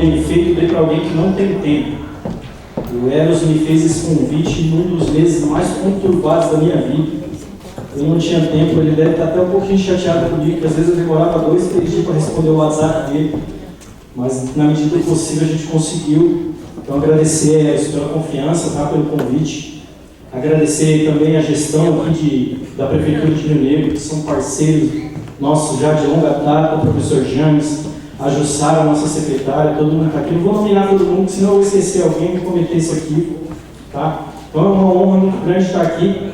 bem feito, dê para alguém que não tem tempo. O Eros me fez esse convite num dos meses mais conturbados da minha vida. Eu não tinha tempo, ele deve estar até um pouquinho chateado comigo, que às vezes eu demorava 2, 3 dias para responder o WhatsApp dele. Mas na medida do possível a gente conseguiu. Então agradecer a Eros pela confiança, tá, pelo convite. Agradecer também a gestão aqui da Prefeitura de Rio Negro, que são parceiros nossos já de longa data, o professor James, a Jussara, nossa secretária, todo mundo está aqui. Não vou nominar todo mundo, senão eu vou esquecer alguém que cometer isso aqui. Tá? Então é uma honra muito grande estar aqui.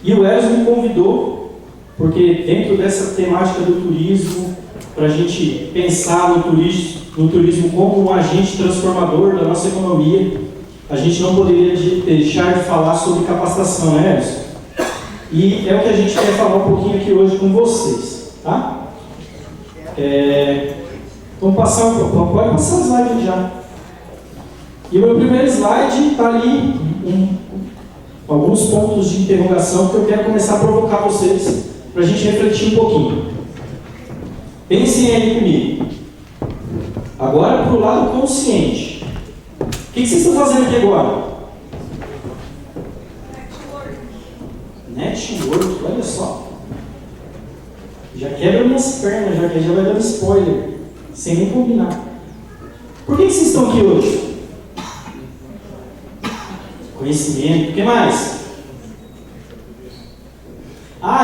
E o Eros me convidou, porque dentro dessa temática do turismo, para a gente pensar no turismo como um agente transformador da nossa economia, a gente não poderia deixar de falar sobre capacitação, né, Eros? E é o que a gente quer falar um pouquinho aqui hoje com vocês, tá? Vamos passar pode passar o slide já. E o meu primeiro slide está ali, alguns pontos de interrogação que eu quero começar a provocar vocês, para a gente refletir um pouquinho. Pensem aí comigo. Agora para o lado consciente. O que vocês estão fazendo aqui agora? Network, olha só. Já quebra minhas pernas, já vai dando spoiler, sem nem combinar. Por que vocês estão aqui hoje? Conhecimento, o que mais?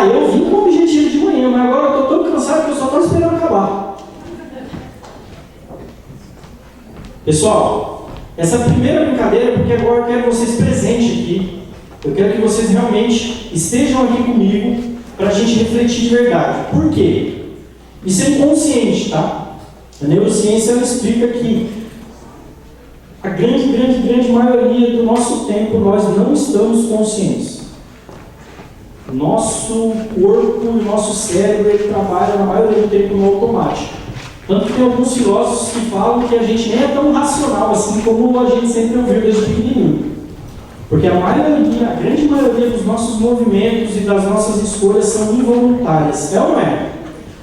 Eu vim com o objetivo de manhã, mas agora eu estou tão cansado que eu só estou esperando acabar. Pessoal, essa primeira brincadeira é porque agora eu quero vocês presentes aqui. Eu quero que vocês realmente estejam aqui comigo para a gente refletir de verdade. Por quê? Isso é inconsciente, tá? A neurociência ela explica que a grande maioria do nosso tempo nós não estamos conscientes. Nosso corpo e nosso cérebro ele trabalha na maioria do tempo no automático. Tanto que tem alguns filósofos que falam que a gente nem é tão racional assim como a gente sempre ouviu desde pequenininho. Porque a grande maioria dos nossos movimentos e das nossas escolhas são involuntárias. É ou não é?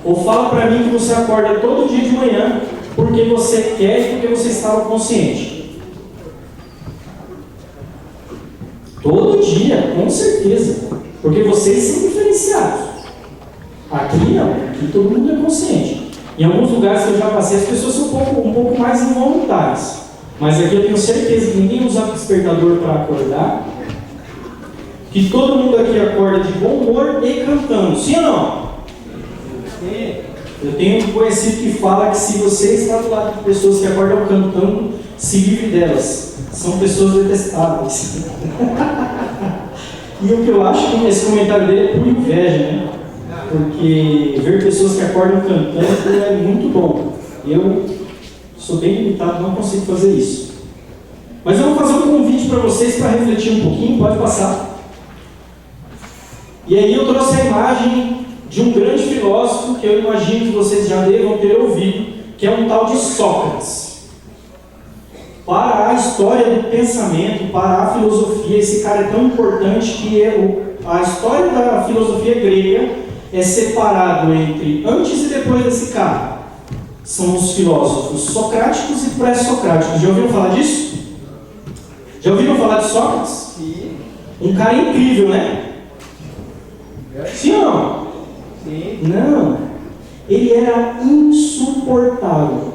Ou fala para mim que você acorda todo dia de manhã porque você quer e porque você estava consciente. Todo dia, com certeza. Porque vocês são diferenciados. Aqui não, aqui todo mundo é consciente. Em alguns lugares que eu já passei, as pessoas são um pouco mais involuntárias. Mas aqui eu tenho certeza que ninguém usa despertador para acordar. Que todo mundo aqui acorda de bom humor e cantando. Sim ou não? Sim. Eu tenho um conhecido que fala que se você está do lado de pessoas que acordam cantando, se livre delas. São pessoas detestáveis. E o que eu acho que esse comentário dele é por inveja, né? Porque ver pessoas que acordam cantando é muito bom. Eu sou bem limitado, não consigo fazer isso. Mas eu vou fazer um convite para vocês para refletir um pouquinho, pode passar. E aí eu trouxe a imagem de um grande filósofo que eu imagino que vocês já devam ter ouvido, que é um tal de Sócrates. Para a história do pensamento, para a filosofia, esse cara é tão importante que a história da filosofia grega é separado entre antes e depois desse cara. São os filósofos socráticos e pré-socráticos. Já ouviram falar disso? Já ouviram falar de Sócrates? Sim. Um cara incrível, né? Sim ou não? Sim. Não. Ele era insuportável.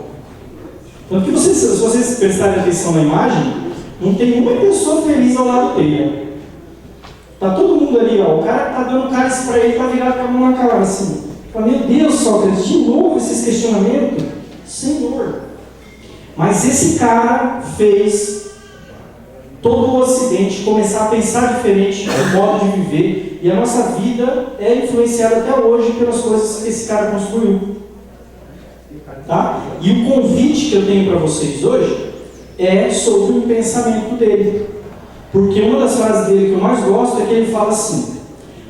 Então, se vocês prestarem atenção na imagem, não tem uma pessoa feliz ao lado dele. Tá todo mundo ali, ó. O cara tá dando cálice para ele, tá virado com a mão na cara, assim. Fala, meu Deus, Sócrates, de novo esses questionamentos? Senhor. Mas esse cara fez todo o Ocidente começar a pensar diferente no modo de viver, e a nossa vida é influenciada até hoje pelas coisas que esse cara construiu. Tá? E o convite que eu tenho para vocês hoje é sobre o pensamento dele. Porque uma das frases dele que eu mais gosto é que ele fala assim: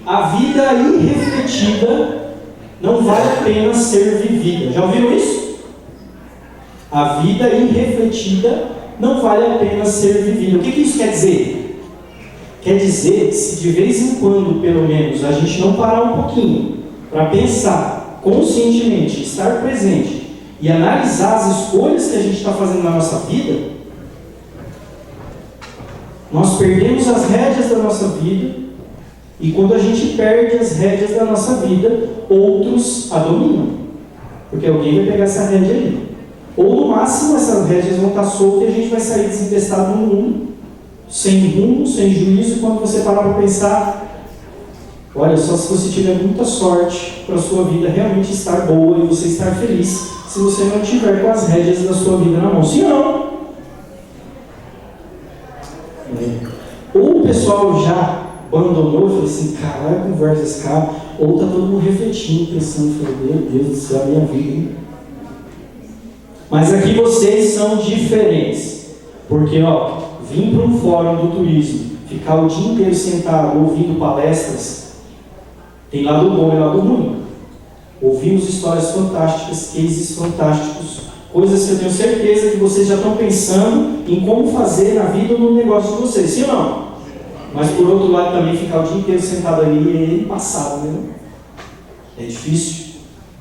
a vida irrefletida não vale a pena ser vivida. Já ouviram isso? A vida irrefletida não vale a pena ser vivida. O que isso quer dizer? Quer dizer que se de vez em quando, pelo menos, a gente não parar um pouquinho para pensar conscientemente, estar presente e analisar as escolhas que a gente está fazendo na nossa vida, nós perdemos as rédeas da nossa vida, e quando a gente perde as rédeas da nossa vida, outros a dominam, porque alguém vai pegar essa rédea ali. Ou no máximo essas rédeas vão estar soltas e a gente vai sair desempestado no mundo, sem rumo, sem juízo. Quando você parar para pensar, olha, só se você tiver muita sorte para a sua vida realmente estar boa e você estar feliz, se você não tiver com as rédeas da sua vida na mão. Sim ou não? Ou o pessoal já abandonou e falou assim, cara, olha a conversa desse cara, ou está todo mundo refletindo, pensando, meu Deus do céu, a minha vida, hein? Mas aqui vocês são diferentes, porque vir para um fórum do turismo, ficar o dia inteiro sentado ouvindo palestras, tem lado bom e lado ruim. Ouvimos histórias fantásticas, cases fantásticos, coisas que eu tenho certeza que vocês já estão pensando em como fazer na vida ou no negócio de vocês, sim ou não? Mas por outro lado também ficar o dia inteiro sentado ali é embaçado, né? É difícil,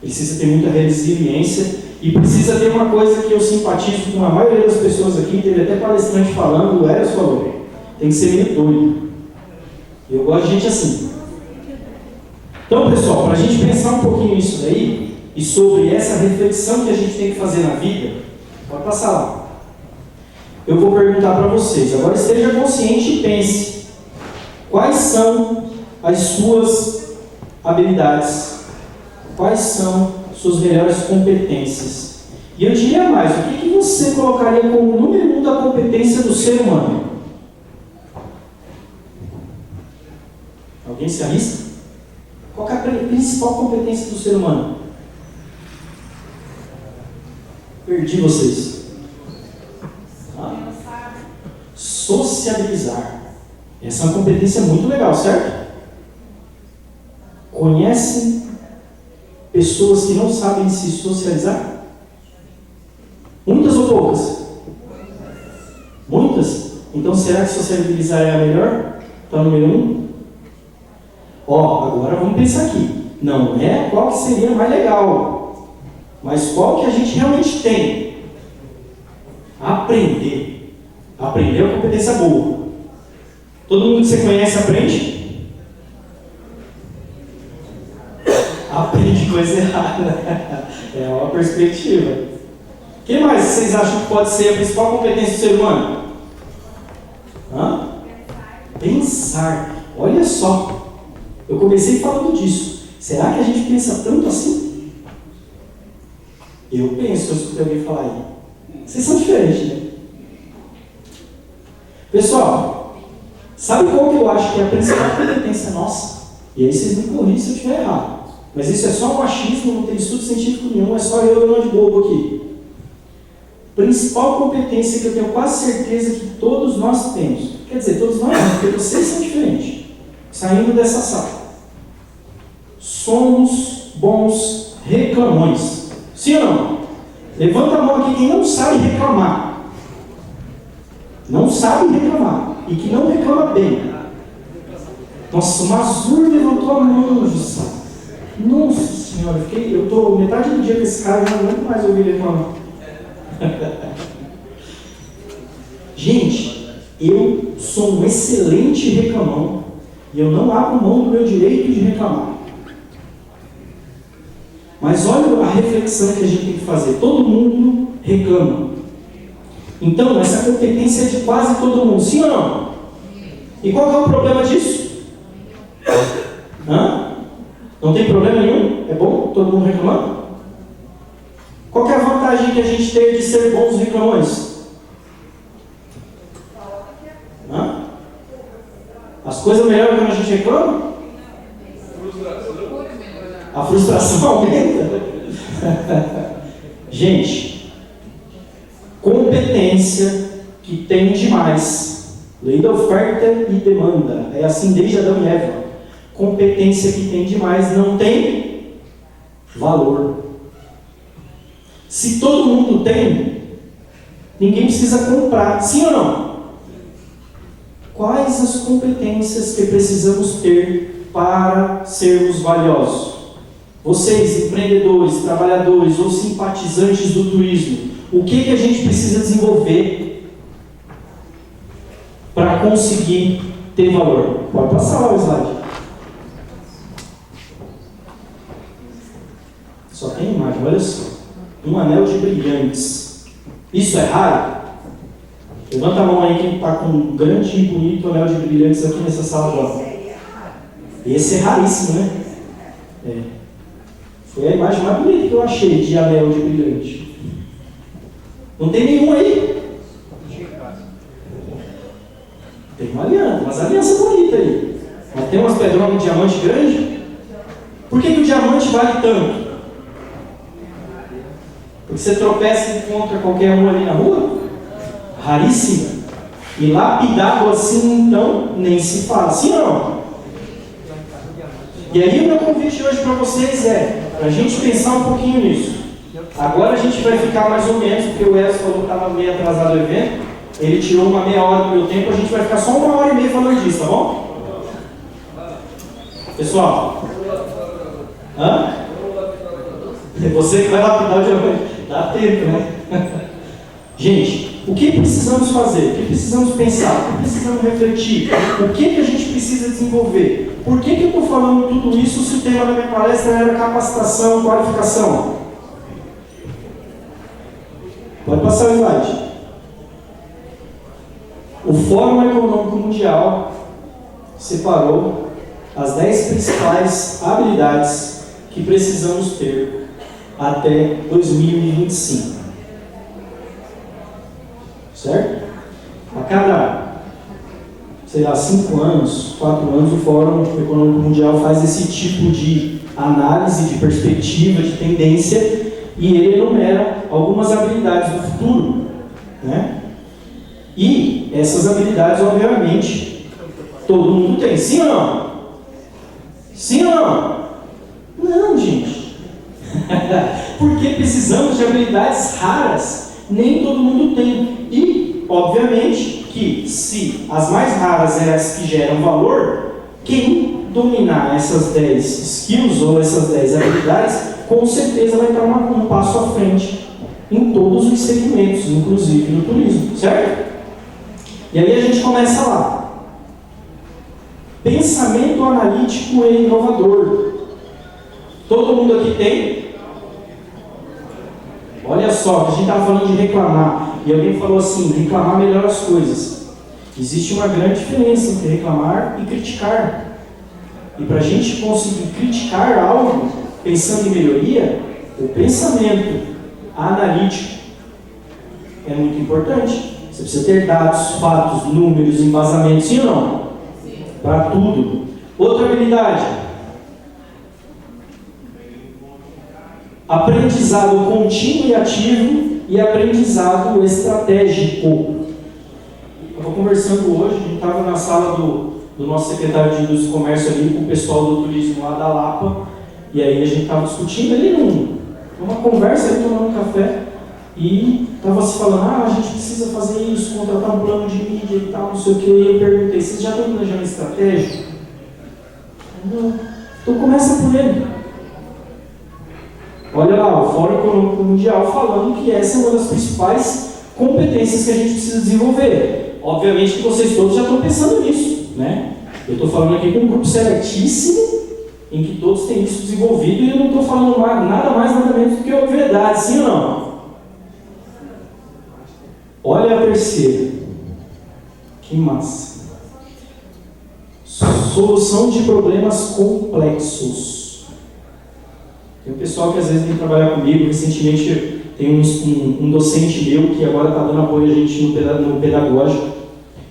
precisa ter muita resiliência. E precisa ter uma coisa que eu simpatizo com a maioria das pessoas aqui, teve até palestrante falando, o Eros falou, tem que ser meio doido. Eu gosto de gente assim. Então, pessoal, para a gente pensar um pouquinho nisso daí, e sobre essa reflexão que a gente tem que fazer na vida, pode passar lá. Eu vou perguntar para vocês, agora esteja consciente e pense, quais são as suas habilidades? Quais são suas melhores competências? E eu diria mais, o que você colocaria como número 1 da competência do ser humano? Alguém se arrisca? Qual é a principal competência do ser humano? Perdi vocês. Sociabilizar. Essa é uma competência muito legal, certo? Conhece pessoas que não sabem se socializar? Muitas ou poucas? Muitas? Então será que sociabilizar é a melhor? Então, número 1? Agora vamos pensar aqui. Não é qual que seria mais legal, mas qual que a gente realmente tem. Aprender. Aprender é uma competência boa. Todo mundo que você conhece aprende? Aprende coisa errada. É uma perspectiva. O que mais vocês acham que pode ser a principal competência do ser humano? Pensar. Olha só. Eu comecei falando disso. Será que a gente pensa tanto assim? Eu penso, eu escutei alguém falar aí. Vocês são diferentes, né? Pessoal, sabe qual que eu acho que é a principal competência nossa? E aí vocês me corrigem se eu estiver errado. Mas isso é só um achismo, não tem estudo científico nenhum, é só eu dando de bobo aqui. Principal competência que eu tenho quase certeza que todos nós temos. Quer dizer, todos nós não, porque vocês são diferentes. Saindo dessa sala. Somos bons reclamões. Sim ou não? Levanta a mão aqui quem não sabe reclamar. Não sabe reclamar. E que não reclama bem. Nossa, o Mazur levantou a mão, Jussá. Nossa senhora, eu estou metade do dia com esse cara e não aguento mais ouvir ele reclamar. Gente, eu sou um excelente reclamão e eu não abro mão do meu direito de reclamar. Mas olha a reflexão que a gente tem que fazer. Todo mundo reclama. Então, essa competência é de quase todo mundo, sim ou não? E qual é o problema disso? Não tem problema nenhum? É bom todo mundo reclamar? Qual que é a vantagem que a gente tem de ser bons reclamões? As coisas melhoram quando a gente reclama? A frustração aumenta. Gente, competência que tem demais. Lei da oferta e demanda. É assim desde Adão e Eva. Competência que tem demais não tem valor. Se todo mundo tem, ninguém precisa comprar. Sim ou não? Quais as competências que precisamos ter para sermos valiosos? Vocês, empreendedores, trabalhadores ou simpatizantes do turismo, o que a gente precisa desenvolver para conseguir ter valor? Pode passar lá o slide. Só tem imagem, olha só. Um anel de brilhantes. Isso é raro? Levanta a mão aí quem está com um grande e bonito anel de brilhantes aqui nessa sala agora. Esse é raríssimo, né? É. Foi a imagem mais bonita que eu achei de anel de brilhante. Não tem nenhum aí? Tem uma aliança, umas alianças bonitas aí. Mas tem umas pedronas de diamante grande. Por que o diamante vale tanto? Porque você tropeça e encontra qualquer um ali na rua? Raríssimo. E lapidado assim, então, nem se fala. Sim ou não? E aí o meu convite hoje para vocês é para a gente pensar um pouquinho nisso. Agora a gente vai ficar mais ou menos, porque o Edson falou que estava meio atrasado o evento, ele tirou uma meia hora do meu tempo, a gente vai ficar só 1h30 falando disso, tá bom? Pessoal? Hã? Você que vai lapidar o diamante. Dá tempo, né? Gente, o que precisamos fazer? O que precisamos pensar? O que precisamos refletir? O que a gente precisa desenvolver? Por que eu estou falando tudo isso se o tema da minha palestra era capacitação, qualificação? Pode passar o slide. O Fórum Econômico Mundial separou as 10 principais habilidades que precisamos ter até 2025. Certo? A cada, 5 anos, 4 anos, o Fórum Econômico Mundial faz esse tipo de análise, de perspectiva, de tendência, e ele enumera algumas habilidades do futuro, né? E essas habilidades, obviamente, todo mundo tem. Sim ou não? Sim ou não? Não, gente. Porque precisamos de habilidades raras. Nem todo mundo tem. E, obviamente, que se as mais raras são as que geram valor, quem dominar essas 10 skills ou essas 10 habilidades, com certeza vai estar um passo à frente em todos os segmentos, inclusive no turismo, certo? E aí a gente começa lá. Pensamento analítico e inovador. Todo mundo aqui tem? Olha só, a gente estava falando de reclamar, e alguém falou assim, reclamar melhora as coisas. Existe uma grande diferença entre reclamar e criticar. E para a gente conseguir criticar algo, pensando em melhoria, o pensamento analítico é muito importante. Você precisa ter dados, fatos, números, embasamentos, sim ou não? Para tudo. Outra habilidade. Aprendizado contínuo e ativo e aprendizado estratégico. Eu estava conversando hoje, a gente estava na sala do nosso secretário de Indústria e Comércio ali com o pessoal do turismo lá da Lapa, e aí a gente estava discutindo ali numa conversa ali, tomando um café, e estava se falando, a gente precisa fazer isso, contratar um plano de mídia e tal, não sei o que, e eu perguntei, vocês já estão planejando estratégia? Não. Então começa por ele. Olha lá, o Fórum Econômico Mundial falando que essa é uma das principais competências que a gente precisa desenvolver. Obviamente que vocês todos já estão pensando nisso, né? Eu estou falando aqui com um grupo seletíssimo, em que todos têm isso desenvolvido, e eu não estou falando nada mais, nada menos do que obviedade, sim ou não? Olha a terceira. Que massa. Solução de problemas complexos. Tem um pessoal que às vezes vem trabalhar comigo. Recentemente tem um docente meu que agora está dando apoio a gente no pedagógico.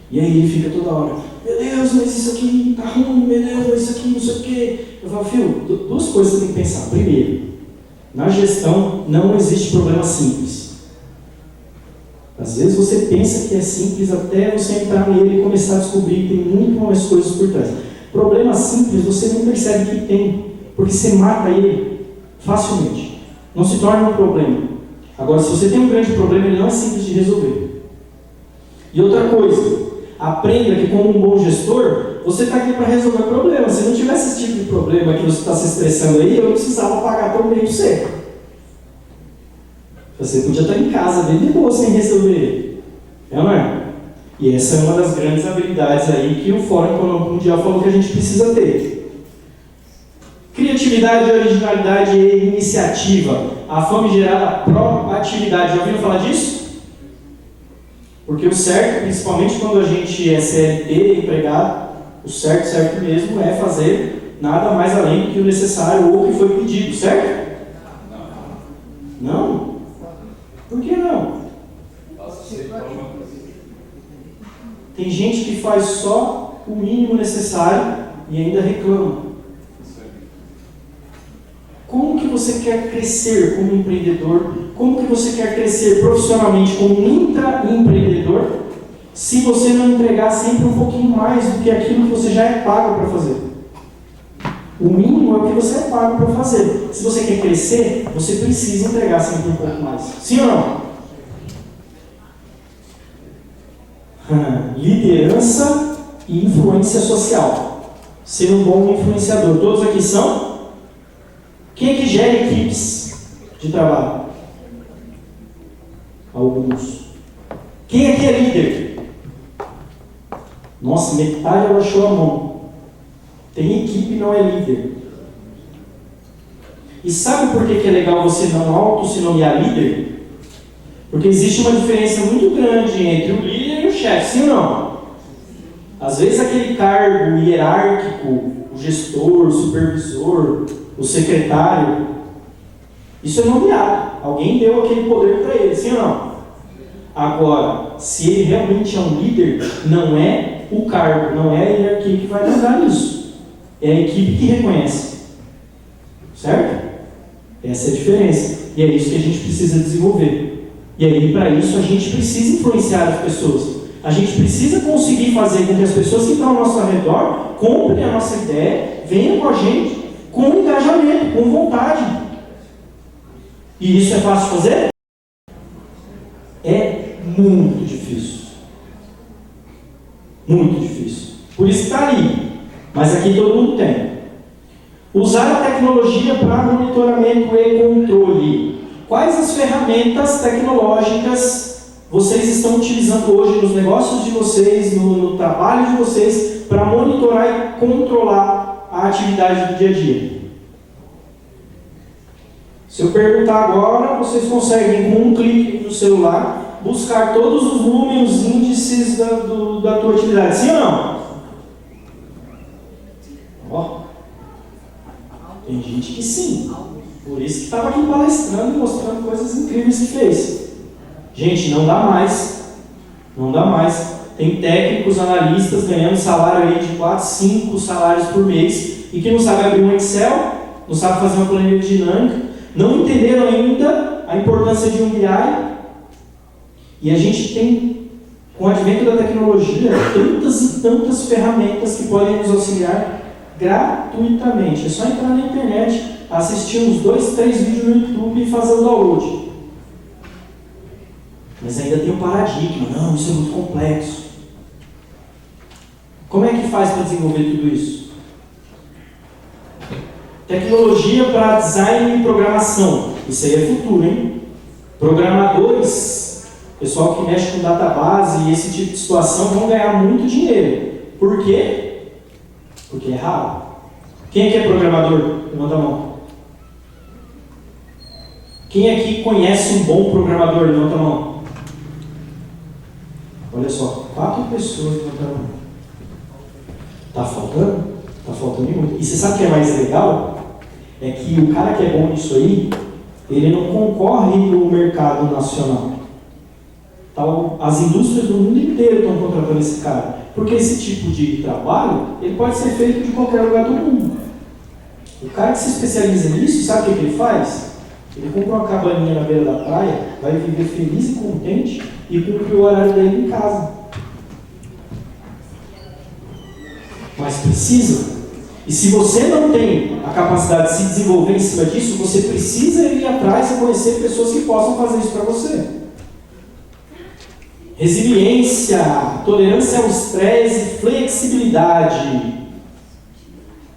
E aí ele fica toda hora, meu Deus, mas isso aqui está ruim, meu Deus, mas isso aqui não sei o quê. Eu falo, filho, duas coisas você tem que pensar. Primeiro, na gestão não existe problema simples. Às vezes você pensa que é simples até você entrar nele e começar a descobrir que tem muito mais coisas por trás. Problema simples você não percebe que tem, porque você mata ele facilmente. Não se torna um problema. Agora, se você tem um grande problema, ele não é simples de resolver. E outra coisa, Aprenda que, como um bom gestor, você está aqui para resolver problemas. Se não tivesse esse tipo de problema que você está se estressando aí, eu não precisava pagar tão bem para você. Você podia estar em casa, bem de boa, sem resolver. É ou não é? E essa é uma das grandes habilidades aí que o Fórum Econômico Mundial falou que a gente precisa ter. Criatividade, originalidade e iniciativa. A famigerada proatividade. Já ouviram falar disso? Porque o certo, principalmente quando a gente é CLT, empregado, o certo mesmo é fazer nada mais além do que o necessário ou o que foi pedido, certo? Não? Por que não? Tem gente que faz só o mínimo necessário e ainda reclama. Como que você quer crescer como empreendedor? Como que você quer crescer profissionalmente como intraempreendedor se você não entregar sempre um pouquinho mais do que aquilo que você já é pago para fazer? O mínimo é o que você é pago para fazer. Se você quer crescer, você precisa entregar sempre um pouco mais. Sim ou não? Liderança e influência social. Ser um bom influenciador. Todos aqui são? Quem é que gera equipes de trabalho? Alguns. Quem aqui é líder? Nossa, metade abaixou a mão. Tem equipe e não é líder. E sabe por que é legal você não auto-se nomear líder? Porque existe uma diferença muito grande entre o líder e o chefe, sim ou não? Às vezes aquele cargo hierárquico, o gestor, o supervisor, o secretário, isso é nomeado. Alguém deu aquele poder para ele, sim ou não? Agora, se ele realmente é um líder, não é o cargo, não é a hierarquia que vai mandar nisso. É a equipe que reconhece. Certo? Essa é a diferença. E é isso que a gente precisa desenvolver. E aí, para isso, a gente precisa influenciar as pessoas. A gente precisa conseguir fazer com que as pessoas que estão ao nosso redor comprem a nossa ideia, venham com a gente, com engajamento, com vontade. E isso é fácil de fazer? É muito difícil. Muito difícil. Por isso que está ali. Mas aqui todo mundo tem. Usar a tecnologia para monitoramento e controle. Quais as ferramentas tecnológicas vocês estão utilizando hoje nos negócios de vocês, no trabalho de vocês, para monitorar e controlar a atividade do dia a dia? Se eu perguntar agora, vocês conseguem, com um clique no celular, buscar todos os números, índices da tua atividade. Sim ou não? Ó, tem gente que sim. Por isso que estava aqui palestrando e mostrando coisas incríveis que fez. Gente, não dá mais. Não dá mais. Tem técnicos, analistas ganhando salário aí de 4, 5 salários por mês e que não sabe abrir um Excel, não sabe fazer uma planilha dinâmica, não entenderam ainda a importância de um BI. E a gente tem, com o advento da tecnologia, tantas e tantas ferramentas que podem nos auxiliar gratuitamente. É só entrar na internet, assistir uns 2, 3 vídeos no YouTube e fazer o download. Mas ainda tem um paradigma. Não, isso é muito complexo. Como é que faz para desenvolver tudo isso? Tecnologia para design e programação. Isso aí é futuro, hein? Programadores, pessoal que mexe com database e esse tipo de situação vão ganhar muito dinheiro. Por quê? Porque é raro. Quem aqui é programador? Levanta a mão. Quem aqui conhece um bom programador? Levanta a mão. Olha só, 4 pessoas levantaram a mão. Tá faltando? Tá faltando muito. E você sabe o que é mais legal? É que o cara que é bom nisso aí, ele não concorre no mercado nacional. Então, as indústrias do mundo inteiro estão contratando esse cara. Porque esse tipo de trabalho, ele pode ser feito de qualquer lugar do mundo. O cara que se especializa nisso, sabe o que ele faz? Ele compra uma cabaninha na beira da praia, vai viver feliz e contente e cumpre o horário dele em casa. Mas precisa. E se você não tem a capacidade de se desenvolver em cima disso, você precisa ir atrás e conhecer pessoas que possam fazer isso para você. Resiliência, tolerância ao estresse, flexibilidade.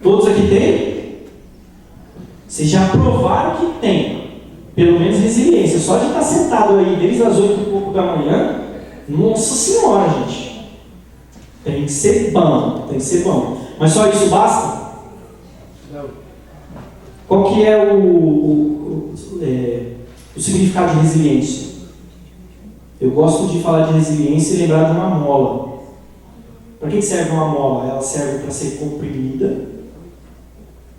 Todos aqui têm? Vocês já provaram que tem. Pelo menos resiliência. Só de estar sentado aí desde as 8h da manhã, nossa senhora, gente. Tem que ser bom, tem que ser bom. Mas só isso basta? Não. Qual que é o significado de resiliência? Eu gosto de falar de resiliência e lembrar de uma mola. Para que serve uma mola? Ela serve para ser comprimida,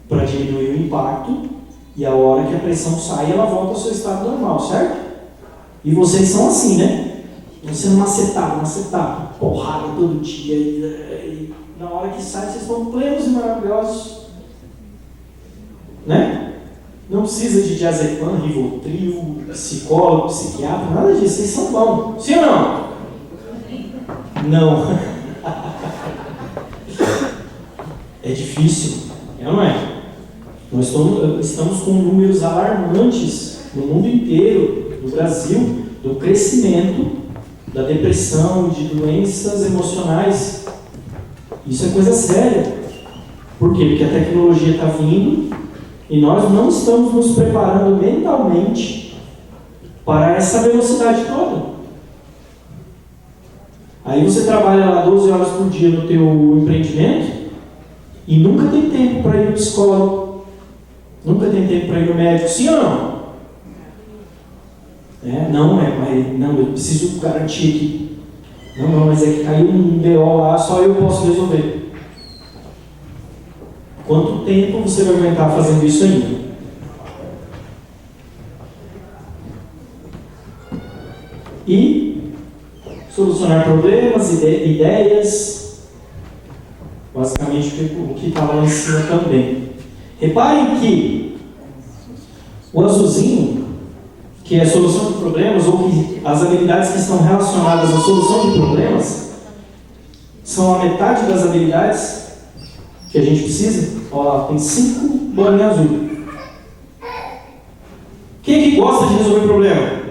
para diminuir o impacto, e a hora que a pressão sai, ela volta ao seu estado normal, certo? E vocês são assim, né? Você não macetado, porrada todo dia, e na hora que sai, vocês estão plenos e maravilhosos. Né? Não precisa de diazepam, Rivotril, psicólogo, psiquiatra, nada disso, vocês são bons. Sim ou não? Não. É difícil, é ou não é? Nós estamos com números alarmantes no mundo inteiro, no Brasil, do crescimento da depressão, de doenças emocionais. Isso é coisa séria. Por quê? Porque a tecnologia está vindo e nós não estamos nos preparando mentalmente para essa velocidade toda. Aí você trabalha lá 12 horas por dia no teu empreendimento e nunca tem tempo para ir no psicólogo, nunca tem tempo para ir no médico, sim ou não? Não, eu preciso garantir aqui. Não, mas é que caiu um BO lá, só eu posso resolver. Quanto tempo você vai aguentar fazendo isso ainda? E solucionar problemas, ideias, basicamente o que está lá em cima também. Reparem que o azulzinho, que é a solução de problemas, ou que as habilidades que estão relacionadas à solução de problemas, são a metade das habilidades que a gente precisa. Olha lá, tem 5 bolinhas azul. Quem é que gosta de resolver problema?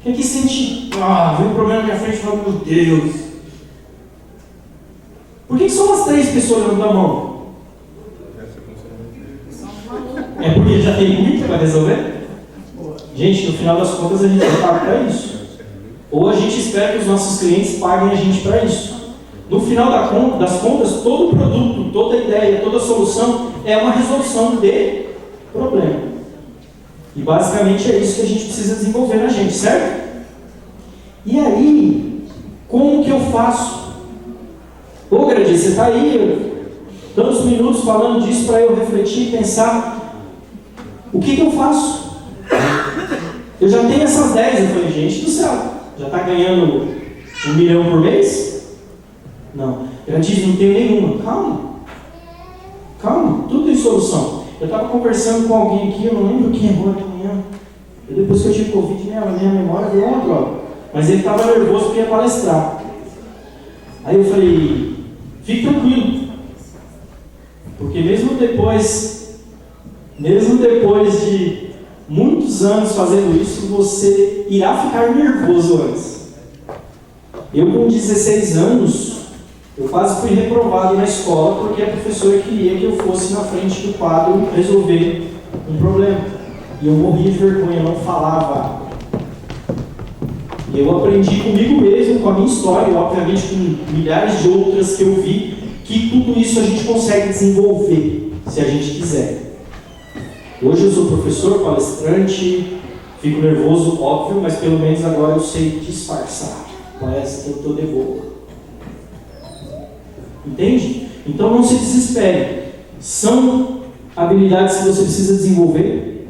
Quem é que sente, vem um problema na minha frente e fala, meu Deus. Por que só umas 3 pessoas levantando a mão? É porque já tem muito para resolver? Gente, no final das contas a gente não paga para isso. Ou a gente espera que os nossos clientes paguem a gente para isso. No final das contas, todo produto, toda ideia, toda solução é uma resolução de problema. E basicamente é isso que a gente precisa desenvolver na gente, certo? E aí, como que eu faço? Ô Gradi, você está aí tantos minutos falando disso para eu refletir e pensar, o que eu faço? Eu já tenho essas 10, eu falei, gente do céu, já está ganhando 1 milhão por mês? Não, Gradi, não tenho nenhuma. Calma, tudo tem solução. Eu estava conversando com alguém aqui, eu não lembro quem agora de manhã. Depois que eu tive Covid, minha memória deu uma droga. Mas ele estava nervoso porque ia palestrar. Aí eu falei, fique tranquilo. Porque mesmo depois de muitos anos fazendo isso, você irá ficar nervoso antes. Eu com 16 anos, eu quase fui reprovado na escola porque a professora queria que eu fosse na frente do quadro resolver um problema. E eu morria de vergonha, eu não falava. E eu aprendi comigo mesmo, com a minha história, e obviamente com milhares de outras que eu vi, que tudo isso a gente consegue desenvolver, se a gente quiser. Hoje eu sou professor, palestrante, fico nervoso, óbvio, mas pelo menos agora eu sei disfarçar. Parece que eu estou de boa. Entende? Então não se desespere. São habilidades que você precisa desenvolver,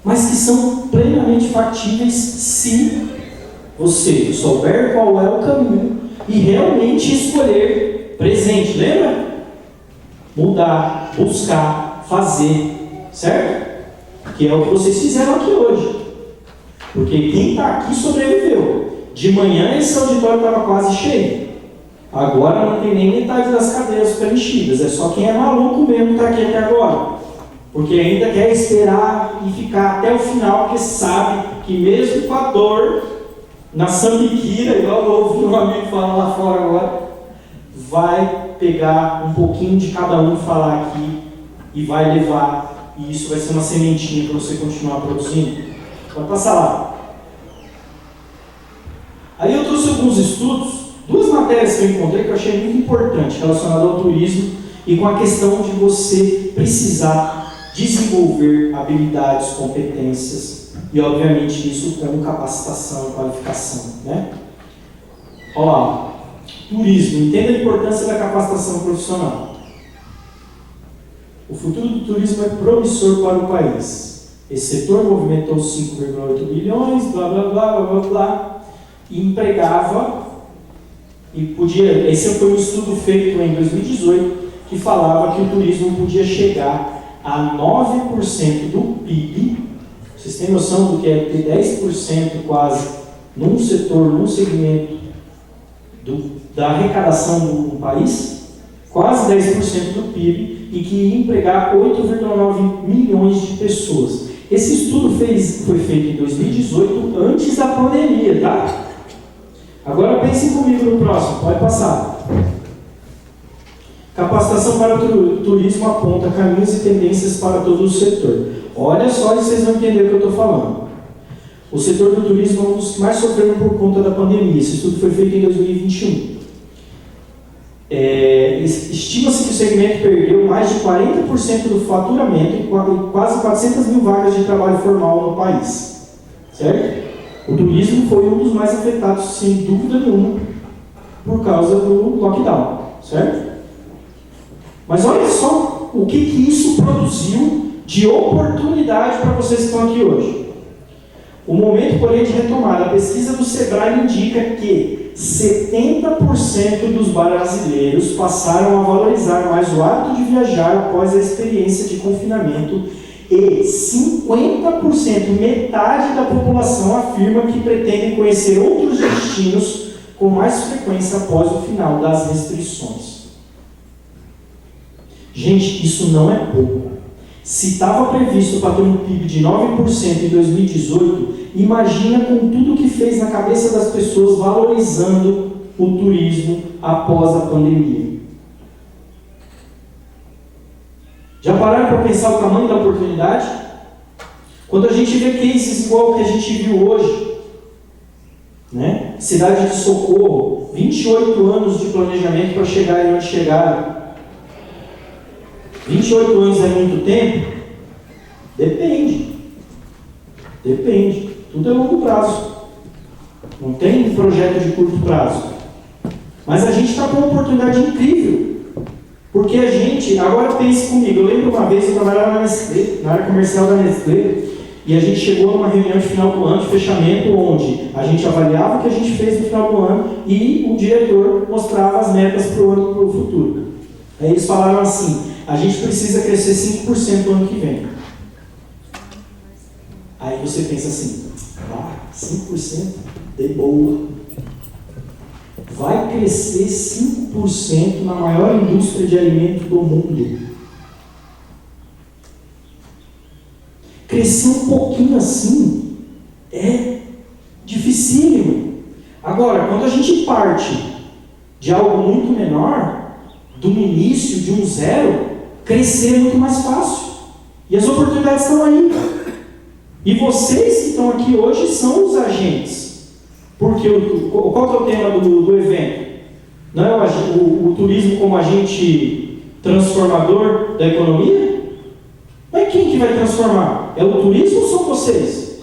mas que são plenamente factíveis se você souber qual é o caminho e realmente escolher presente. Lembra? Mudar, buscar, fazer, certo? Que é o que vocês fizeram aqui hoje. Porque quem está aqui sobreviveu. De manhã esse auditório estava quase cheio. Agora não tem nem metade das cadeiras preenchidas. É só quem é maluco mesmo que está aqui até agora. Porque ainda quer esperar e ficar até o final, porque sabe que mesmo com a dor, na sambiquira, igual eu ouvi um amigo falar lá fora agora, vai pegar um pouquinho de cada um falar aqui e vai levar, e isso vai ser uma sementinha para você continuar produzindo. Pode passar lá. Aí eu trouxe alguns estudos, duas matérias que eu encontrei que eu achei muito importante relacionadas ao turismo e com a questão de você precisar desenvolver habilidades, competências e, obviamente, isso com capacitação, qualificação, né? Olha lá, turismo. Entenda a importância da capacitação profissional. O futuro do turismo é promissor para o país. Esse setor movimentou 5,8 bilhões, blá, blá, blá, blá, blá, blá, e empregava, e podia, esse foi um estudo feito em 2018, que falava que o turismo podia chegar a 9% do PIB. Vocês têm noção do que é ter 10% quase num setor, num segmento da arrecadação do país? Quase 10% do PIB e que ia empregar 8,9 milhões de pessoas. Esse estudo foi feito em 2018, antes da pandemia, tá? Agora pensem comigo no próximo, pode passar. Capacitação para o turismo aponta caminhos e tendências para todo o setor. Olha só e vocês vão entender o que eu estou falando. O setor do turismo é um dos que mais sofreram por conta da pandemia. Esse estudo foi feito em 2021. Estima-se que o segmento perdeu mais de 40% do faturamento e quase 400 mil vagas de trabalho formal no país. Certo? O turismo foi um dos mais afetados, sem dúvida nenhuma, por causa do lockdown. Certo? Mas olha só o que isso produziu de oportunidade para vocês que estão aqui hoje. O momento, porém, de retomada. A pesquisa do Sebrae indica que 70% dos brasileiros passaram a valorizar mais o hábito de viajar após a experiência de confinamento e 50%, metade da população, afirma que pretendem conhecer outros destinos com mais frequência após o final das restrições. Gente, isso não é pouco. Se estava previsto para ter um PIB de 9% em 2018, imagina com tudo que fez na cabeça das pessoas valorizando o turismo após a pandemia. Já pararam para pensar o tamanho da oportunidade? Quando a gente vê cases igual que a gente viu hoje, né? Cidade de Socorro, 28 anos de planejamento para chegar onde chegaram. 28 anos é muito tempo? Depende. Depende. Tudo é longo prazo. Não tem projeto de curto prazo. Mas a gente está com uma oportunidade incrível. Porque a gente, agora pense comigo, eu lembro uma vez eu trabalhava na Nestlé, na área comercial da Nestlé, e a gente chegou numa reunião de final do ano, de fechamento, onde a gente avaliava o que a gente fez no final do ano e o diretor mostrava as metas para o ano, para o futuro. Aí eles falaram assim: a gente precisa crescer 5% no ano que vem. Aí você pensa assim: 5% de boa. Vai crescer 5% na maior indústria de alimentos do mundo. Crescer um pouquinho assim é dificílimo. Agora, quando a gente parte de algo muito menor, do início, de um zero, crescer é muito mais fácil. E as oportunidades estão aí. E vocês que estão aqui hoje são os agentes. Porque qual que é o tema do evento? Não é o turismo como agente transformador da economia? Mas quem que vai transformar? É o turismo ou são vocês?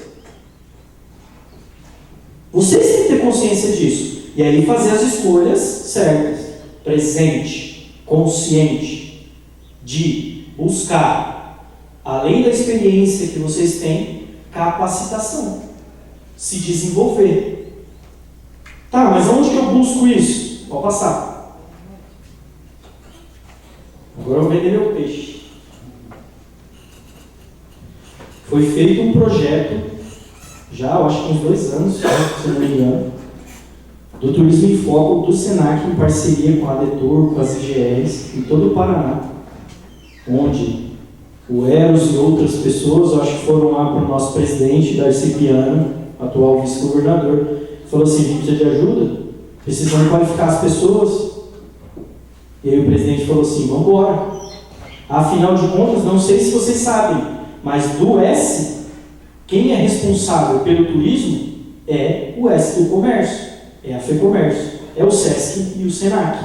Vocês têm que ter consciência disso. E aí fazer as escolhas certas. Presente, consciente, de buscar, além da experiência que vocês têm, capacitação. Se desenvolver. Tá, mas onde que eu busco isso? Pode passar. Agora eu vou vender meu peixe. Foi feito um projeto, já eu acho que uns 2 anos, se não me engano, do Turismo em Foco do Senac, em parceria com a Detor, com as IGRs, em todo o Paraná, onde O Eros e outras pessoas, eu acho que foram lá para o nosso presidente, Darcy Piano, atual vice-governador, falou assim: a gente precisa de ajuda, precisamos qualificar as pessoas. E aí o presidente falou assim: vamos embora. Afinal de contas, não sei se vocês sabem, mas do S, quem é responsável pelo turismo é o S do comércio, é a FEComércio, é o SESC e o SENAC.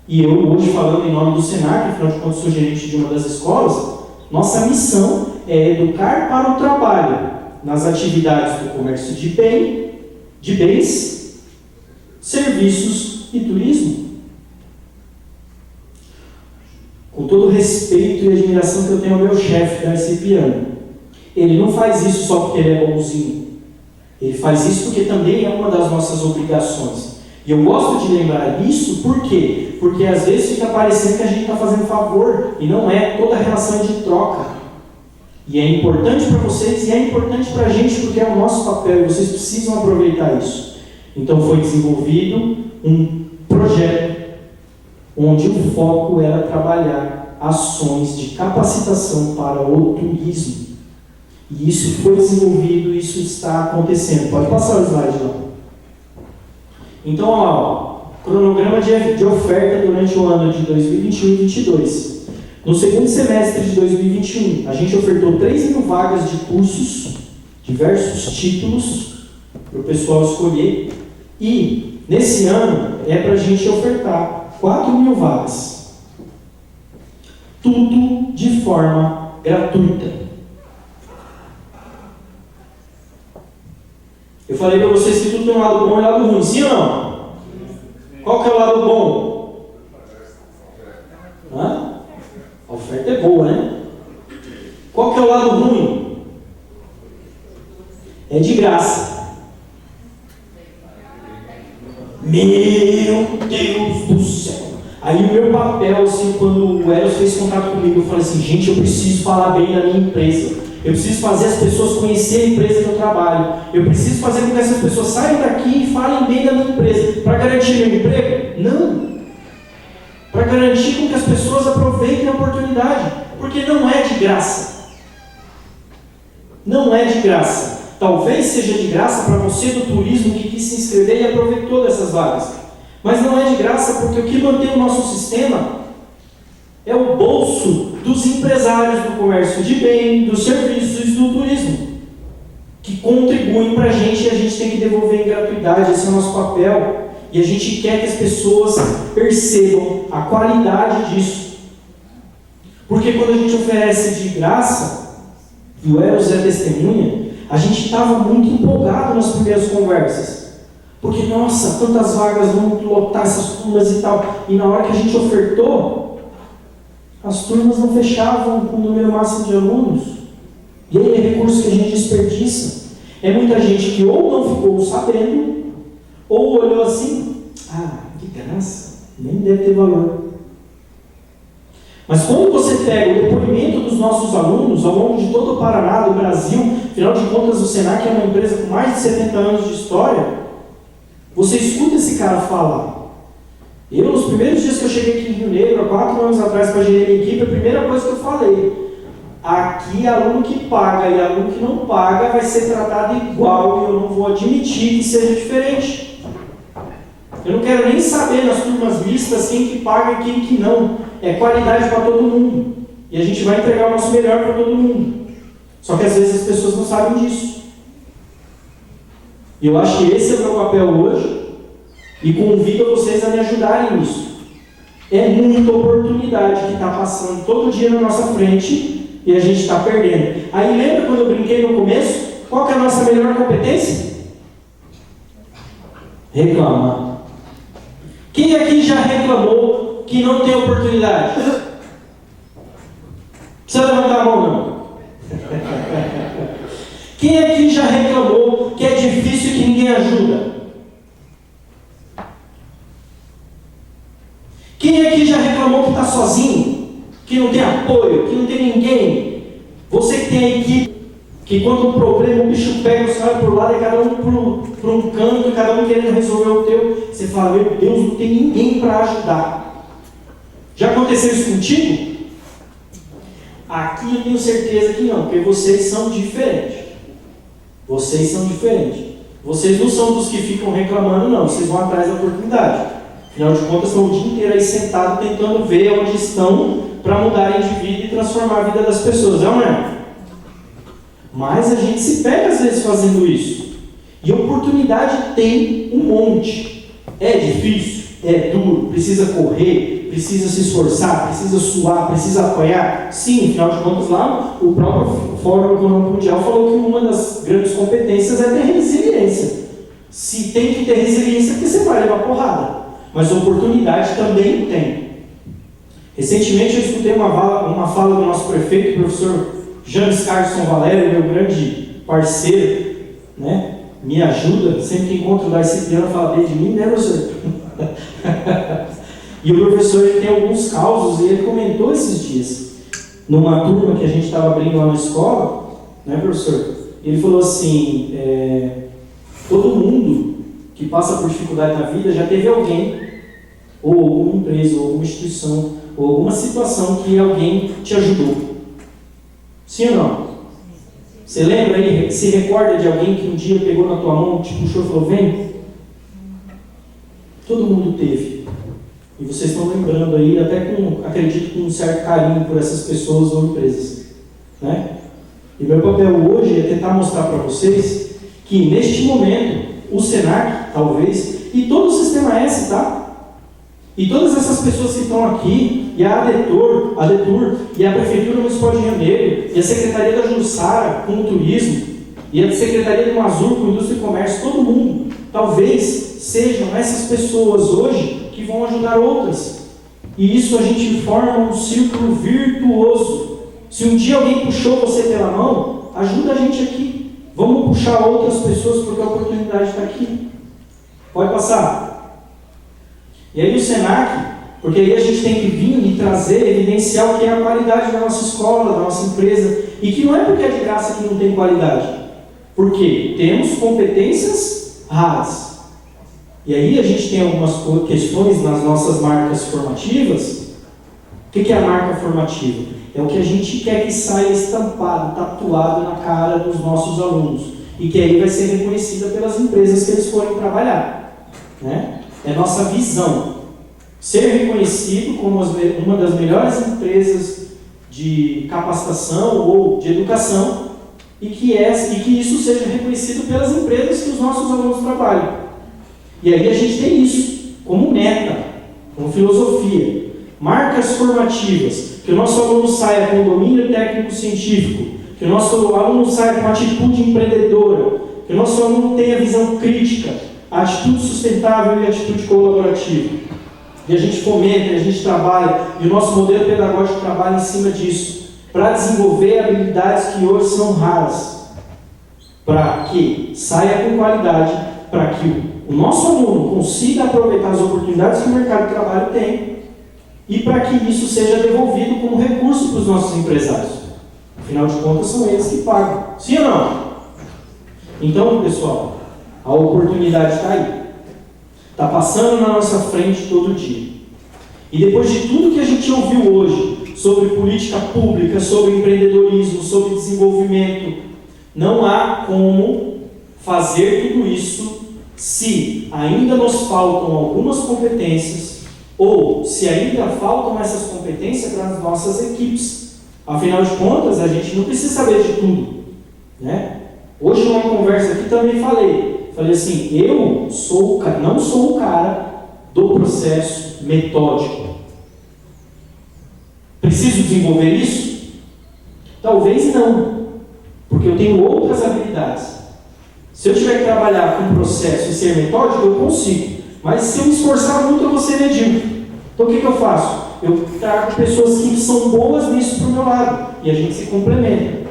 E eu hoje, falando em nome do SENAC, afinal de contas sou gerente de uma das escolas, nossa missão é educar para o trabalho nas atividades do comércio de bens, serviços e turismo. Com todo o respeito e admiração que eu tenho ao meu chefe, Darcy Piano, ele não faz isso só porque ele é bonzinho. Ele faz isso porque também é uma das nossas obrigações. E eu gosto de lembrar isso, por quê? Porque às vezes fica parecendo que a gente está fazendo favor, e não é. Toda relação de troca. E é importante para vocês, e é importante para a gente, porque é o nosso papel, e vocês precisam aproveitar isso. Então foi desenvolvido um projeto onde o foco era trabalhar ações de capacitação para o turismo. E isso foi desenvolvido, isso está acontecendo. Pode passar o slide lá. Então, ó, cronograma de oferta durante o ano de 2021 e 2022. No segundo semestre de 2021, a gente ofertou 3.000 vagas de cursos, diversos títulos, para o pessoal escolher. E, nesse ano, é para a gente ofertar 4.000 vagas. Tudo de forma gratuita. Eu falei para vocês que tudo tem um lado bom e um lado ruim, sim ou não? Qual que é o lado bom? Hã? A oferta é boa, né? Qual que é o lado ruim? É de graça. Meu Deus do céu! Aí o meu papel, assim, quando o Eros fez contato comigo, eu falei assim: gente, eu preciso falar bem da minha empresa. Eu preciso fazer as pessoas conhecerem a empresa que eu trabalho. Eu preciso fazer com que essas pessoas saiam daqui e falem bem da minha empresa. Para garantir meu emprego? Não. Para garantir com que as pessoas aproveitem a oportunidade. Porque não é de graça. Não é de graça. Talvez seja de graça para você do turismo que quis se inscrever e aproveitou dessas vagas. Mas não é de graça porque o que mantém o nosso sistema é o bolso dos empresários do comércio de bem, dos serviços e do turismo, que contribuem para a gente e a gente tem que devolver em gratuidade. Esse é o nosso papel. E a gente quer que as pessoas percebam a qualidade disso. Porque quando a gente oferece de graça, e o Eros é testemunha, a gente estava muito empolgado nas primeiras conversas. Porque, nossa, tantas vagas, vamos lotar essas turmas e tal. E na hora que a gente ofertou, as turmas não fechavam com o número máximo de alunos. E aí é recurso que a gente desperdiça. É muita gente que ou não ficou sabendo, ou olhou assim: ah, que graça, nem deve ter valor. Mas quando você pega o depoimento dos nossos alunos ao longo de todo o Paraná, do Brasil, afinal de contas o SENAC é uma empresa com mais de 70 anos de história, você escuta esse cara falar. Eu, nos primeiros dias que eu cheguei aqui em Rio Negro, há 4 anos atrás, para gerir a equipe, a primeira coisa que eu falei: aqui, aluno que paga e aluno que não paga vai ser tratado igual, e eu não vou admitir que seja diferente. Eu não quero nem saber nas turmas mistas quem que paga e quem que não. É qualidade para todo mundo. E a gente vai entregar o nosso melhor para todo mundo. Só que às vezes as pessoas não sabem disso. E eu acho que esse é o meu papel hoje. E convido vocês a me ajudarem nisso. É muita oportunidade que está passando todo dia na nossa frente e a gente está perdendo. Aí lembra quando eu brinquei no começo? Qual que é a nossa melhor competência? Reclamar. Quem aqui já reclamou que não tem oportunidade? Precisa levantar a mão, não. Quem aqui já reclamou que é difícil e que ninguém ajuda? Quem aqui já reclamou que está sozinho? Que não tem apoio? Que não tem ninguém? Você que tem a equipe, que quando um problema, o bicho pega, você olha por lado e cada um por um canto, cada um querendo resolver o teu, você fala: meu Deus, não tem ninguém para ajudar. Já aconteceu isso contigo? Aqui eu tenho certeza que não, porque vocês são diferentes. Vocês são diferentes. Vocês não são dos que ficam reclamando, não. Vocês vão atrás da oportunidade. Afinal de contas, estão o dia inteiro aí sentados tentando ver onde estão para mudarem de vida e transformar a vida das pessoas. É ou não é? Mas a gente se pega às vezes fazendo isso. E oportunidade tem um monte. É difícil, é duro, precisa correr, precisa se esforçar, precisa suar, precisa apoiar. Sim, afinal de contas, lá o próprio Fórum Econômico Mundial falou que uma das grandes competências é ter resiliência. Se tem que ter resiliência, porque você vai levar porrada. Mas oportunidade também tem. Recentemente eu escutei uma fala do nosso prefeito, o professor James Carson Valério, meu grande parceiro, né? Me ajuda, sempre que encontro o Darcy Cipriano fala bem de mim, né, professor? E o professor ele tem alguns causos, e ele comentou esses dias, numa turma que a gente estava abrindo lá na escola, né, professor? Ele falou assim, todo mundo que passa por dificuldade na vida já teve alguém, ou alguma empresa, ou alguma instituição, ou alguma situação que alguém te ajudou. Sim ou não? Você lembra aí, se recorda de alguém que um dia pegou na tua mão, te puxou e falou, vem? Todo mundo teve. E vocês estão lembrando aí, até acredito, com um certo carinho por essas pessoas ou empresas. Né? E meu papel hoje é tentar mostrar para vocês que neste momento, o Senac, talvez, e todo o Sistema S, tá? E todas essas pessoas que estão aqui, e a ADETUR, e a Prefeitura Municipal de Rio Negro, e a Secretaria da Jussara com o Turismo, e a Secretaria do Mazur com Indústria e Comércio, todo mundo, talvez sejam essas pessoas hoje que vão ajudar outras. E isso a gente forma um círculo virtuoso. Se um dia alguém puxou você pela mão, ajuda a gente aqui. Vamos puxar outras pessoas porque a oportunidade está aqui. Pode passar. E aí o Senac, porque aí a gente tem que vir e trazer, evidenciar o que é a qualidade da nossa escola, da nossa empresa, e que não é porque é de graça que não tem qualidade, porque temos competências raras. E aí a gente tem algumas questões nas nossas marcas formativas. O que é a marca formativa? É o que a gente quer que saia estampado, tatuado na cara dos nossos alunos, e que aí vai ser reconhecida pelas empresas que eles forem trabalhar, né? É nossa visão. Ser reconhecido como uma das melhores empresas de capacitação ou de educação e que isso seja reconhecido pelas empresas que os nossos alunos trabalham. E aí a gente tem isso como meta, como filosofia. Marcas formativas, que o nosso aluno saia com domínio técnico-científico, que o nosso aluno saia com atitude empreendedora, que o nosso aluno tenha visão crítica, atitude sustentável e atitude colaborativa. E a gente fomenta, a gente trabalha, e o nosso modelo pedagógico trabalha em cima disso, para desenvolver habilidades que hoje são raras, para que saia com qualidade, para que o nosso aluno consiga aproveitar as oportunidades que o mercado de trabalho tem, e para que isso seja devolvido como recurso para os nossos empresários. Afinal de contas, são eles que pagam. Sim ou não? Então, pessoal, a oportunidade está aí. Está passando na nossa frente todo dia. E depois de tudo que a gente ouviu hoje sobre política pública, sobre empreendedorismo, sobre desenvolvimento, não há como fazer tudo isso se ainda nos faltam algumas competências ou se ainda faltam essas competências para as nossas equipes. Afinal de contas, a gente não precisa saber de tudo, né? Hoje, numa conversa aqui, também falei assim, eu não sou o cara do processo metódico. Preciso desenvolver isso? Talvez não, porque eu tenho outras habilidades. Se eu tiver que trabalhar com processo e ser metódico, eu consigo. Mas se eu me esforçar muito, eu vou ser medíocre. Então o que eu faço? Eu trago pessoas que são boas nisso para o meu lado. E a gente se complementa.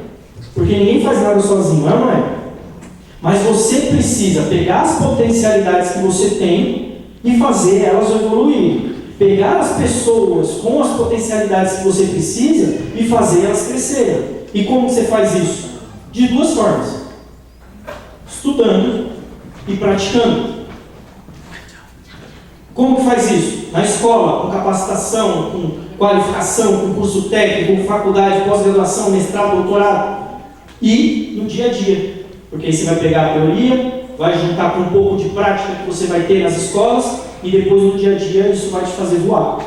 Porque ninguém faz nada sozinho, não é? Mas você precisa pegar as potencialidades que você tem e fazer elas evoluírem. Pegar as pessoas com as potencialidades que você precisa e fazer elas crescerem. E como você faz isso? De duas formas. Estudando e praticando. Como que faz isso? Na escola, com capacitação, com qualificação, com curso técnico, com faculdade, pós-graduação, mestrado, doutorado. E no dia a dia. Porque aí você vai pegar a teoria, vai juntar com um pouco de prática que você vai ter nas escolas, e depois no dia a dia isso vai te fazer voar.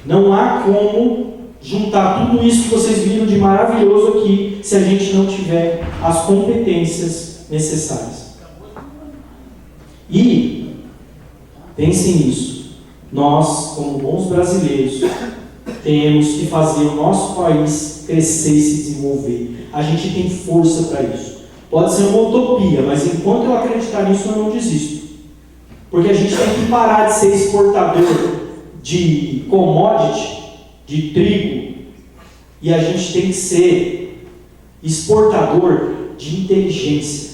Não há como juntar tudo isso que vocês viram de maravilhoso aqui, se a gente não tiver as competências necessárias. E, pensem nisso, nós, como bons brasileiros, temos que fazer o nosso país crescer e se desenvolver. A gente tem força para isso. Pode ser uma utopia, mas enquanto eu acreditar nisso, eu não desisto. Porque a gente tem que parar de ser exportador de commodity, de trigo, e a gente tem que ser exportador de inteligência.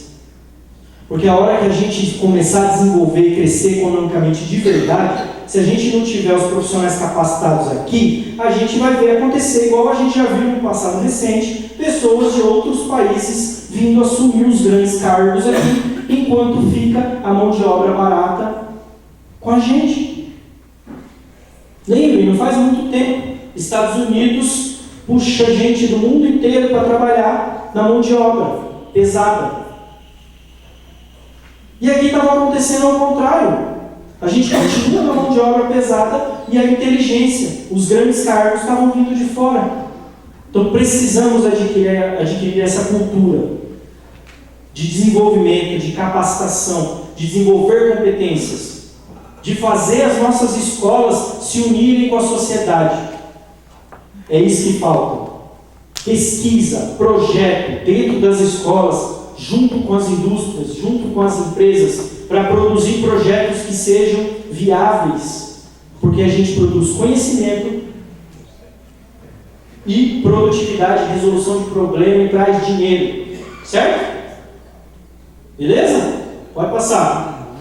Porque a hora que a gente começar a desenvolver e crescer economicamente de verdade, se a gente não tiver os profissionais capacitados aqui, a gente vai ver acontecer, igual a gente já viu no passado recente, pessoas de outros países vindo assumir os grandes cargos aqui, enquanto fica a mão de obra barata com a gente. Lembrem, não faz muito tempo, Estados Unidos puxa gente do mundo inteiro para trabalhar na mão de obra pesada. E aqui estava acontecendo ao contrário. A gente continua na mão de obra pesada e a inteligência, os grandes cargos estavam vindo de fora. Então precisamos adquirir essa cultura de desenvolvimento, de capacitação, de desenvolver competências, de fazer as nossas escolas se unirem com a sociedade. É isso que falta. Pesquisa, projeto dentro das escolas, junto com as indústrias, junto com as empresas, para produzir projetos que sejam viáveis, porque a gente produz conhecimento e produtividade, resolução de problema e traz dinheiro, certo? Beleza? Pode passar.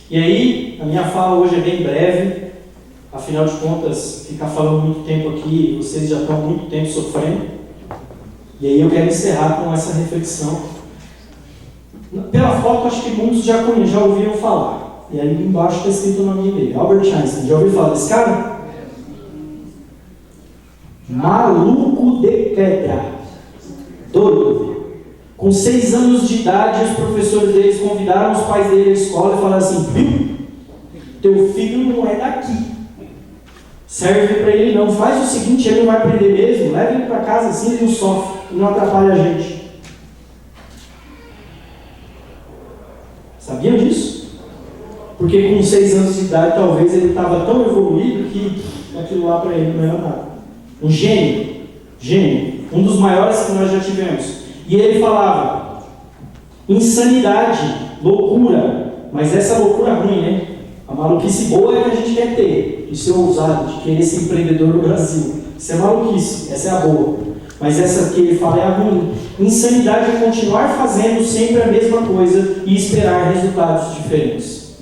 E aí, a minha fala hoje é bem breve, afinal de contas, ficar falando muito tempo aqui, vocês já estão há muito tempo sofrendo. E aí eu quero encerrar com essa reflexão. Pela foto, acho que muitos já ouviram falar. E aí embaixo está escrito o nome dele, Albert Einstein. Já ouviu falar desse cara? Maluco de pedra. Doido. Com 6 anos de idade, os professores deles convidaram os pais dele à escola e falaram assim: viu? Teu filho não é daqui. Serve para ele não. Faz o seguinte, ele não vai aprender mesmo. Leva ele para casa assim, ele não sofre. Não atrapalha a gente. Sabiam disso? Porque com 6 anos de idade, talvez ele estava tão evoluído que aquilo lá para ele não era nada. Um gênio. Um dos maiores que nós já tivemos. E ele falava: insanidade, loucura. Mas essa loucura ruim, né? A maluquice boa é que a gente quer ter. Isso é ousado, de querer ser empreendedor no Brasil. Isso é maluquice, essa é a boa. Mas essa que ele fala é a ruim. Insanidade é continuar fazendo sempre a mesma coisa e esperar resultados diferentes.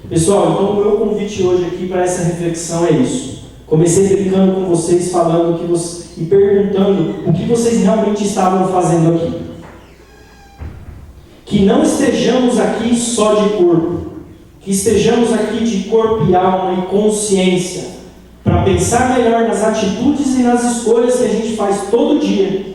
Pessoal, então o meu convite hoje aqui para essa reflexão é isso. Comecei brincando com vocês, falando e perguntando o que vocês realmente estavam fazendo aqui. Que não estejamos aqui só de corpo. Que estejamos aqui de corpo e alma e consciência, para pensar melhor nas atitudes e nas escolhas que a gente faz todo dia.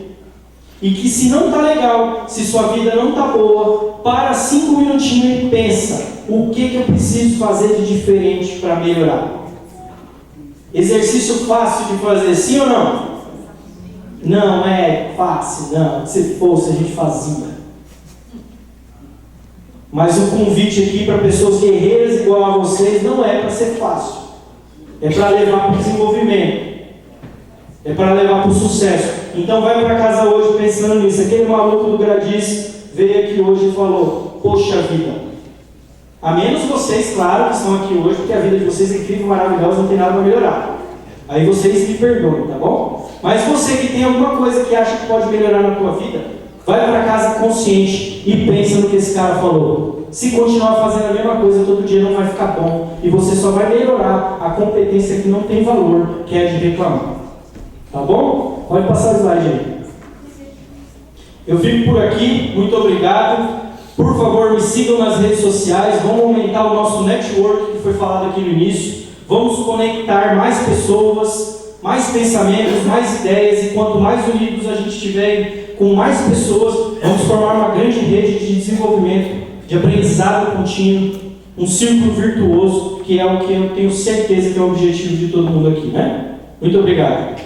E que se não está legal, se sua vida não está boa, para 5 minutinhos e pensa: o que eu preciso fazer de diferente para melhorar? Exercício fácil de fazer, sim ou não? Não é fácil, não. Se fosse, a gente fazia. Mas o convite aqui para pessoas guerreiras igual a vocês não é para ser fácil. É para levar para o desenvolvimento. É para levar para o sucesso. Então vai para casa hoje pensando nisso. Aquele maluco do Gradis veio aqui hoje e falou: poxa vida. A menos vocês, claro, que estão aqui hoje, porque a vida de vocês é incrível, maravilhosa, não tem nada para melhorar. Aí vocês me perdoem, tá bom? Mas você que tem alguma coisa que acha que pode melhorar na tua vida, vai para casa consciente e pensa no que esse cara falou. Se continuar fazendo a mesma coisa todo dia, não vai ficar bom. E você só vai melhorar a competência que não tem valor, que é de reclamar. Tá bom? Pode passar o slide aí. Eu fico por aqui. Muito obrigado. Por favor, me sigam nas redes sociais, vamos aumentar o nosso network, que foi falado aqui no início. Vamos conectar mais pessoas, mais pensamentos, mais ideias, e quanto mais unidos a gente estiver com mais pessoas, vamos formar uma grande rede de desenvolvimento, de aprendizado contínuo, um círculo virtuoso, que é o que eu tenho certeza que é o objetivo de todo mundo aqui, né? Muito obrigado.